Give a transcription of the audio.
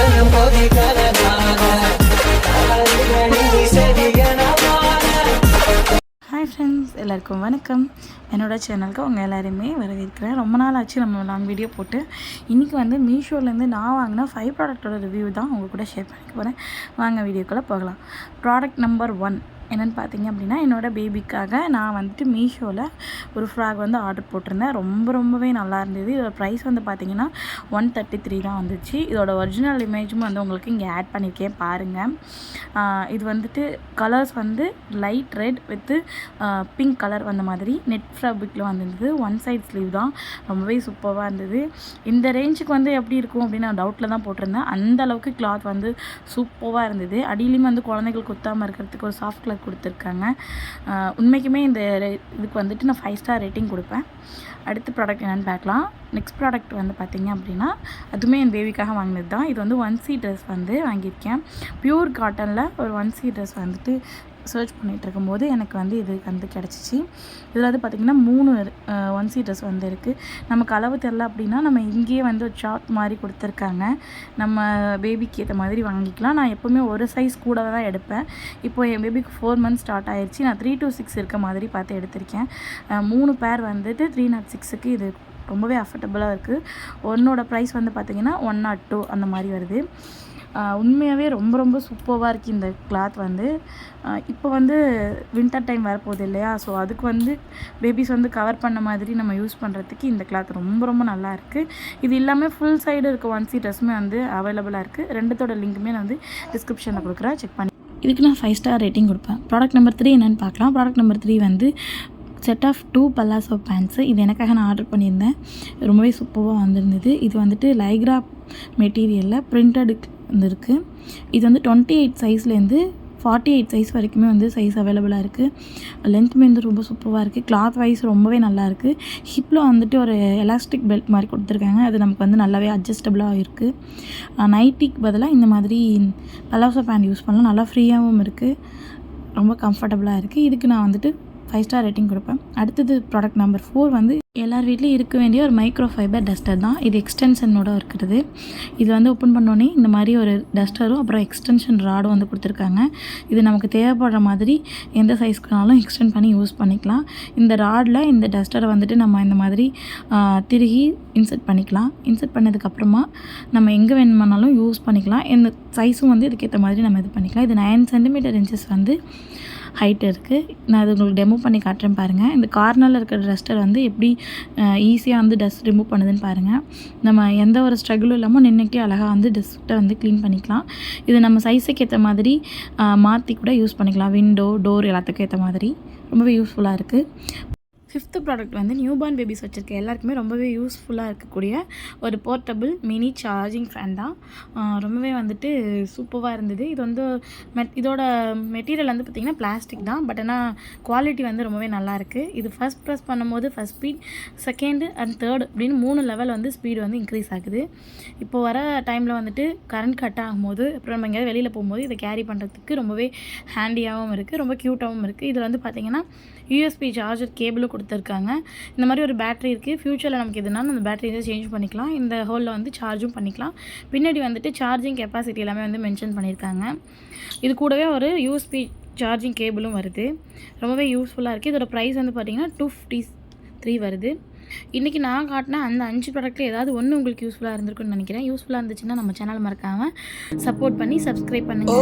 Hi friends, எல்லாருக்கும் வணக்கம். என்னோடய சேனலுக்கு உங்கள் எல்லாருமே வரவேற்கிறேன். ரொம்ப நாள் ஆச்சு நம்ம லாங் வீடியோ போட்டு. இன்றைக்கி வந்து மீஷோலேருந்து நான் வாங்கின 5 ப்ராடக்டோட ரிவ்யூ தான் உங்கள் கூட ஷேர் பண்ணிக்க போகிறேன். வாங்க வீடியோக்குள்ளே போகலாம். ப்ராடக்ட் நம்பர் 1 என்னென்னு பார்த்தீங்க அப்படின்னா, என்னோடய பேபிக்காக நான் வந்துட்டு மீஷோவில் ஒரு ஃப்ராக் வந்து ஆர்டர் போட்டிருந்தேன். ரொம்பவே நல்லா இருந்தது. இதோட ப்ரைஸ் வந்து பார்த்திங்கன்னா 133 தான் வந்துச்சு. இதோட ஒரிஜினல் இமேஜும் வந்து உங்களுக்கு இங்கே ஆட் பண்ணியிருக்கேன் பாருங்கள். இது வந்துட்டு கலர்ஸ் வந்து light red with pink colour வந்த மாதிரி நெட் ஃபேப்ரிக்கில் வந்துருந்தது. ஒன் சைட் ஸ்லீவ் தான். ரொம்பவே சூப்பராக இருந்தது. இந்த ரேஞ்சுக்கு வந்து எப்படி இருக்கும் அப்படின்னு நான் டவுட்டில் தான் போட்டிருந்தேன். அந்த அளவுக்கு கிளாத் வந்து சூப்பராக இருந்தது. அடியிலையும் வந்து குழந்தைகள் குத்தாமல் இருக்கிறதுக்கு ஒரு சாஃப்ட் கிளாத் கொடுத்துருக்காங்க. உண்மைக்குமே இந்த இதுக்கு வந்துட்டு நான் 5 ஸ்டார் ரேட்டிங் கொடுப்பேன். அடுத்த ப்ராடக்ட் என்னென்னு பார்க்கலாம். நெக்ஸ்ட் ப்ராடக்ட் வந்து பார்த்திங்க அப்படின்னா, அதுவுமே என் பேபிக்காக வாங்கினது தான். இது வந்து 1C ட்ரெஸ் வந்து வாங்கியிருக்கேன். பியூர் காட்டனில் ஒரு 1C ட்ரெஸ் வந்துட்டு சர்ச் பண்ணிகிட்டு இருக்கும்போது எனக்கு வந்து இது வந்து கிடச்சிச்சு. இதில் வந்து பார்த்திங்கன்னா 3 1C ட்ரெஸ் வந்து இருக்குது. நமக்கு அளவு தெரில அப்படின்னா நம்ம இங்கேயே வந்து ஒரு சார்ட் மாதிரி கொடுத்துருக்காங்க. நம்ம பேபிக்கு ஏற்ற மாதிரி வாங்கிக்கலாம். நான் எப்போவுமே ஒரு சைஸ் கூட தான் எடுப்பேன். இப்போது என் பேபிக்கு 4 மந்த்ஸ் ஸ்டார்ட் ஆயிடுச்சு. நான் 3 to 6 இருக்க மாதிரி பார்த்து எடுத்திருக்கேன். 3 பேர் வந்துட்டு 306க்கு இது ரொம்பவே அஃபர்டபுளாக இருக்குது. ஒன்னோட ப்ரைஸ் வந்து பார்த்திங்கன்னா 102 அந்த மாதிரி வருது. உண்மையாகவே ரொம்ப சூப்பராக இருக்குது இந்த கிளாத் வந்து. இப்போ வந்து வின்டர் டைம் வரப்போகுது இல்லையா, ஸோ அதுக்கு வந்து பேபிஸ் வந்து கவர் பண்ண மாதிரி நம்ம யூஸ் பண்ணுறதுக்கு இந்த கிளாத் ரொம்ப நல்லா இருக்குது. இது இல்லாமல் ஃபுல் சைடு இருக்க 1C ட்ரெஸ்ஸுமே வந்து அவைலபிளாக இருக்குது. ரெண்டுத்தோட லிங்க்குமே நான் வந்து டிஸ்கிரிப்ஷனில் கொடுக்குறேன், செக் பண்ணி. இதுக்கு நான் 5 ஸ்டார் ரேட்டிங் கொடுப்பேன். ப்ராடக்ட் நம்பர் 3 என்னென்னு பார்க்கலாம். ப்ராடக்ட் நம்பர் 3 வந்து செட் ஆஃப் 2 பல்லாசோ பேண்ட்ஸு. இது எனக்காக நான் ஆர்டர் பண்ணியிருந்தேன். ரொம்பவே சூப்பராக வந்திருந்தது. இது வந்துட்டு லைக்ரா மெட்டீரியலில் பிரிண்டடு வந்துருக்கு. இது வந்து 28 சைஸ்லேருந்து 48 சைஸ் வரைக்குமே வந்து சைஸ் அவைலபிளாக இருக்குது. லென்த்துமே வந்து ரொம்ப சூப்பராக இருக்குது. கிளாத் வைஸ் ரொம்பவே நல்லா இருக்குது. ஹிப்பில் வந்துட்டு ஒரு எலாஸ்டிக் பெல்ட் மாதிரி கொடுத்துருக்காங்க. அது நமக்கு வந்து நல்லாவே அட்ஜஸ்டபுளாக இருக்குது. நைட்டிக்கு பதிலாக இந்த மாதிரி பலாசோ பேண்ட் யூஸ் பண்ணலாம். நல்லா ஃப்ரீயாகவும் இருக்குது. ரொம்ப கம்ஃபர்டபுளாக இருக்குது. இதுக்கு நான் வந்துட்டு 5 ஸ்டார் ரேட்டிங் கொடுப்பேன். அடுத்தது ப்ராடக்ட் நம்பர் 4 வந்து எல்லார் வீட்லேயும் இருக்க வேண்டிய ஒரு மைக்ரோ ஃபைபர் டஸ்டர் தான். இது எக்ஸ்டென்ஷனோட இருக்கிறது. இது வந்து ஓப்பன் பண்ணோன்னே இந்த மாதிரி ஒரு டஸ்டரும் அப்புறம் எக்ஸ்டென்ஷன் ராடும் வந்து கொடுத்துருக்காங்க. இது நமக்கு தேவைப்படுற மாதிரி எந்த சைஸ்க்குனாலும் எக்ஸ்டெண்ட் பண்ணி யூஸ் பண்ணிக்கலாம். இந்த ராடில் இந்த டஸ்டரை வந்துட்டு நம்ம இந்த மாதிரி திருகி இன்சர்ட் பண்ணிக்கலாம். இன்சர்ட் பண்ணதுக்கப்புறமா நம்ம எங்கே வேணுமானாலும் யூஸ் பண்ணிக்கலாம். இந்த சைஸும் வந்து இதுக்கேற்ற மாதிரி நம்ம இது பண்ணிக்கலாம். இது 9 சென்டிமீட்டர் இன்ச்சஸ் வந்து ஹைட் இருக்குது. நான் அது உங்களுக்கு டெமோ பண்ணி காட்டுறேன் பாருங்கள். இந்த கார்னரில் இருக்கிற டஸ்டர் வந்து எப்படி ஈஸியாக வந்து டஸ்ட் ரிமூவ் பண்ணுதுன்னு பாருங்கள். நம்ம எந்த ஒரு ஸ்ட்ரகிளும் இல்லாமல் நின்றுக்கிட்டே அழகாக வந்து டஸ்ட்டை வந்து க்ளீன் பண்ணிக்கலாம். இது நம்ம சைஸுக்கு ஏற்ற மாதிரி மாற்றி கூட யூஸ் பண்ணிக்கலாம். விண்டோ, டோர் எல்லாத்துக்கும் ஏற்ற மாதிரி ரொம்பவே யூஸ்ஃபுல்லாக இருக்குது. 5th ப்ராடக்ட் வந்து நியூ பார்ன் பேபிஸ் வச்சுருக்க எல்லாருக்குமே ரொம்பவே யூஸ்ஃபுல்லாக இருக்கக்கூடிய ஒரு போர்ட்டபிள் மினி சார்ஜிங் ஃபேன் தான். ரொம்பவே வந்துட்டு சூப்பராக இருந்தது. இது வந்து இதோட மெட்டீரியல் வந்து பார்த்திங்கன்னா பிளாஸ்டிக் தான். பட் ஆனால் குவாலிட்டி வந்து ரொம்பவே நல்லாயிருக்கு. இது ஃபஸ்ட் ப்ரெஸ் பண்ணும்போது first speed, second and third அப்படின்னு 3 லெவல் வந்து ஸ்பீடு வந்து இன்க்ரீஸ் ஆகுது. இப்போ வர டைமில் வந்துட்டு கரண்ட் கட் ஆகும்போது அப்புறம் நம்ம எங்கேயாவது வெளியில் போகும்போது இதை கேரி பண்ணுறதுக்கு ரொம்பவே ஹேண்டியாகவும் இருக்குது. ரொம்ப க்யூட்டாகவும் இருக்குது. இதில் வந்து பார்த்திங்கன்னா USB சார்ஜர் கேபிளும் கொடுத்துருக்காங்க. இந்த மாதிரி ஒரு பேட்டரி இருக்குது. ஃப்யூச்சரில் நமக்கு எதுனாலும் அந்த பேட்டரி சேஞ்ச் பண்ணிக்கலாம். இந்த ஹோலில் வந்து சார்ஜும் பண்ணிக்கலாம். பின்னாடி வந்துட்டு சார்ஜிங் கெப்பாசிட்டி எல்லாமே வந்து மென்ஷன் பண்ணியிருக்காங்க. இது கூடவே ஒரு USB சார்ஜிங் கேபிளும் வருது. ரொம்பவே யூஸ்ஃபுல்லாக இருக்குது. இதோட ப்ரைஸ் வந்து பார்த்திங்கன்னா 253 வருது. இன்றைக்கி நான் காட்டின அந்த 5 ப்ராடக்ட்டில் ஏதாவது ஒன்று உங்களுக்கு யூஸ்ஃபுல்லாக இருந்திருக்குன்னு நினைக்கிறேன். யூஸ்ஃபுல்லாக இருந்துச்சுன்னா நம்ம சேனல் மறக்காமல் சப்போர்ட் பண்ணி சப்ஸ்கிரைப் பண்ணுங்கள்.